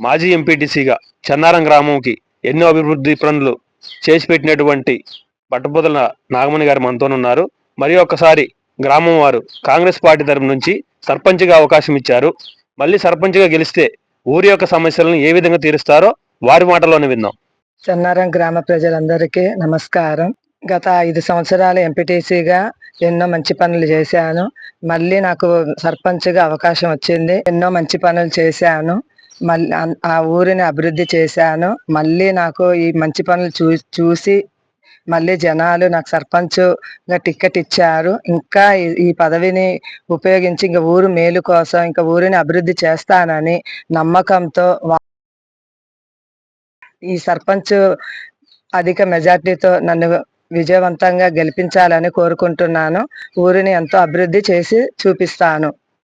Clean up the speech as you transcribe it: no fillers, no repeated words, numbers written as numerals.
మాజీ ఎంపీటీసీగా చెన్నారం గ్రామంకి ఎన్నో అభివృద్ధి పనులు చేసి పెట్టినటువంటి పట్టభద్రుల నాగమణి గారు మనతో ఉన్నారు. మరి ఒక్కసారి గ్రామం వారు కాంగ్రెస్ పార్టీ తరపు నుంచి సర్పంచ్గా అవకాశం ఇచ్చారు. మళ్ళీ సర్పంచ్గా గెలిస్తే ఊరి యొక్క సమస్యలను ఏ విధంగా తీరుస్తారో వారి మాటలోనే విందాం. చెన్నారం గ్రామ ప్రజలందరికీ నమస్కారం. గత 5 సంవత్సరాలు ఎంపీటీసీగా ఎన్నో మంచి పనులు చేశాను. మళ్ళీ నాకు సర్పంచ్గా అవకాశం వచ్చింది. ఎన్నో మంచి పనులు చేశాను. మళ్ళీ ఆ ఊరిని అభివృద్ధి చేశాను. మళ్ళీ నాకు ఈ మంచి పనులు చూసి మళ్ళీ జనాలు నాకు సర్పంచ్గా టికెట్ ఇచ్చారు. ఇంకా ఈ పదవిని ఉపయోగించి ఇంకా ఊరు మేలు కోసం ఇంకా ఊరిని అభివృద్ధి చేస్తానని నమ్మకంతో ఈ సర్పంచ్ అధిక మెజార్టీతో నన్ను విజయవంతంగా గెలిపించాలని కోరుకుంటున్నాను. ఊరిని ఎంతో అభివృద్ధి చేసి చూపిస్తాను.